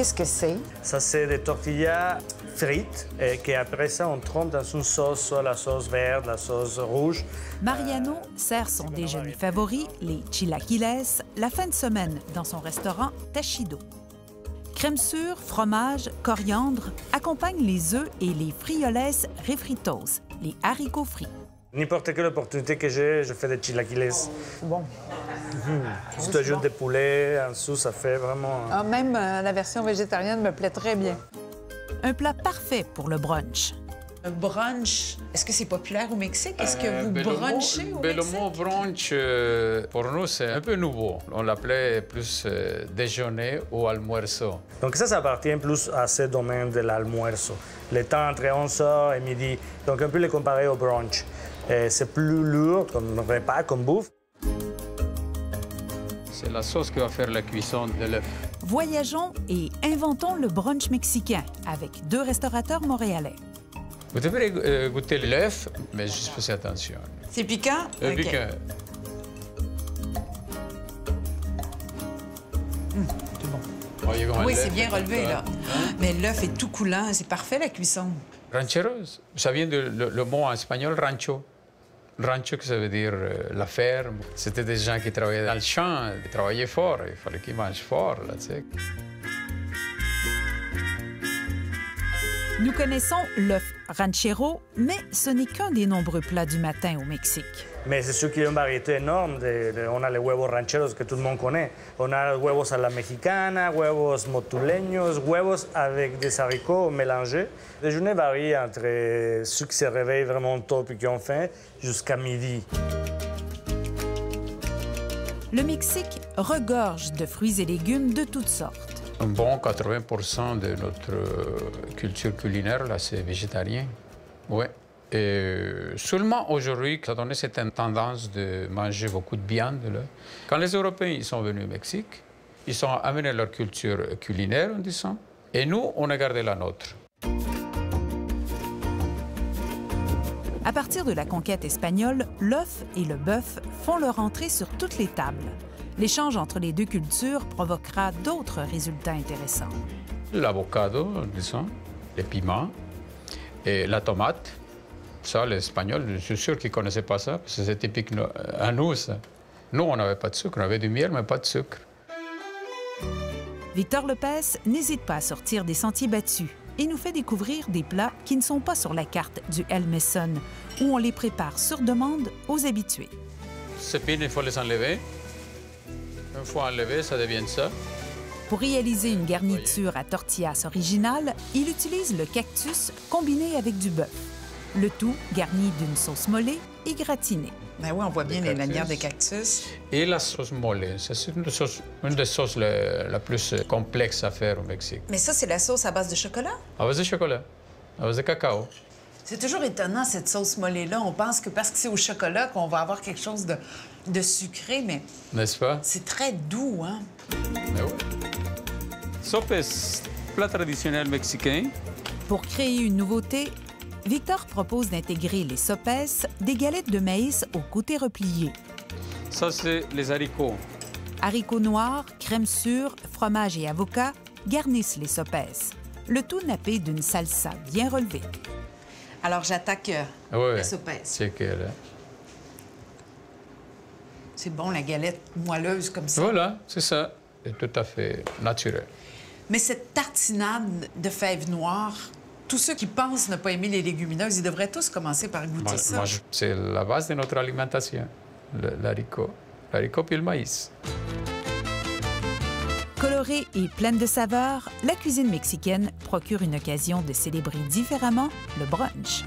Qu'est-ce que c'est? Ça, c'est des tortillas frites et qu'après ça, on trempe dans une sauce, soit la sauce verte, la sauce rouge. Mariano sert son déjeuner favori, les chilaquiles, la fin de semaine dans son restaurant Tachido. Crème sûre, fromage, coriandre accompagnent les œufs et les frijoles refritos, les haricots frits. N'importe quelle opportunité que j'ai, je fais des chilaquiles. Bon. Si tu ajoutes des poulets en dessous, ça fait vraiment... Ah, même la version végétarienne me plaît très bien. Un plat parfait pour le brunch. Un brunch, est-ce que c'est populaire au Mexique? Est-ce que vous brunchez au Mexique? Le mot brunch, pour nous, c'est un peu nouveau. On l'appelait plus déjeuner ou almuerzo. Donc ça appartient plus à ce domaine de l'almuerzo. Le temps entre 11h et midi. Donc un peu le comparer au brunch. C'est plus lourd comme repas, comme bouffe. C'est la sauce qui va faire la cuisson de l'œuf. Voyageons et inventons le brunch mexicain avec 2 restaurateurs montréalais. Vous devrez goûter l'œuf, mais juste faites attention. C'est piquant? OK. Piquant. C'est bon. Voyez comment Oui, l'œuf c'est bien est relevé, là. Mais l'œuf est tout coulant. C'est parfait, la cuisson. Rancheros, ça vient le mot en espagnol rancho. Rancho, que ça veut dire la ferme. C'était des gens qui travaillaient dans le champ, qui travaillaient fort. Il fallait qu'ils mangent fort, là, tu sais. Nous connaissons l'œuf ranchero, mais ce n'est qu'un des nombreux plats du matin au Mexique. Mais c'est sûr qu'il y a une variété énorme. On a les huevos rancheros que tout le monde connaît. On a huevos a la mexicana, huevos motuleños, huevos avec des haricots mélangés. Les journées varient entre ceux qui se réveillent vraiment tôt et qui ont faim jusqu'à midi. Le Mexique regorge de fruits et légumes de toutes sortes. Un bon 80% de notre culture culinaire, là, c'est végétarien. Oui. Et seulement aujourd'hui, ça a donné cette tendance de manger beaucoup de viande. Là. Quand les Européens ils sont venus au Mexique, ils ont amené leur culture culinaire, en disant, et nous, on a gardé la nôtre. À partir de la conquête espagnole, l'œuf et le bœuf font leur entrée sur toutes les tables. L'échange entre les 2 cultures provoquera d'autres résultats intéressants. L'avocado, disons, les piments et la tomate. Ça, les Espagnols, je suis sûr qu'ils ne connaissaient pas ça, parce que c'est typique à nous, ça. Nous, on n'avait pas de sucre, on avait du miel, mais pas de sucre. Victor Lopez n'hésite pas à sortir des sentiers battus et nous fait découvrir des plats qui ne sont pas sur la carte du El Mesón, où on les prépare sur demande aux habitués. Ces pines, il faut les enlever. Une fois enlevées, ça devient ça. Pour réaliser une garniture à tortillas originale, il utilise le cactus combiné avec du bœuf. Le tout garni d'une sauce mollée et gratinée. Ben oui, on voit bien les lanières de cactus. Et la sauce molle, c'est une des sauces la plus complexe à faire au Mexique. Mais ça, c'est la sauce à base de chocolat? À base de chocolat, à base de cacao. C'est toujours étonnant, cette sauce mollée-là. On pense que parce que c'est au chocolat qu'on va avoir quelque chose de sucré, mais... N'est-ce pas? C'est très doux, hein? Mais oui. Sopes, plat traditionnel mexicain. Pour créer une nouveauté, Victor propose d'intégrer les sopes, des galettes de maïs au côté replié. Ça, c'est les haricots. Haricots noirs, crème sûre, fromage et avocat garnissent les sopes. Le tout nappé d'une salsa bien relevée. Alors, j'attaque Oui, la sope. c'est que là. C'est bon, la galette moelleuse comme ça. Voilà, c'est ça. C'est tout à fait naturel. Mais cette tartinade de fèves noires, tous ceux qui pensent ne pas aimer les légumineuses, ils devraient tous commencer par goûter ça. C'est la base de notre alimentation, l'haricot. L'haricot puis le maïs. Colorée et pleine de saveurs, la cuisine mexicaine procure une occasion de célébrer différemment le brunch.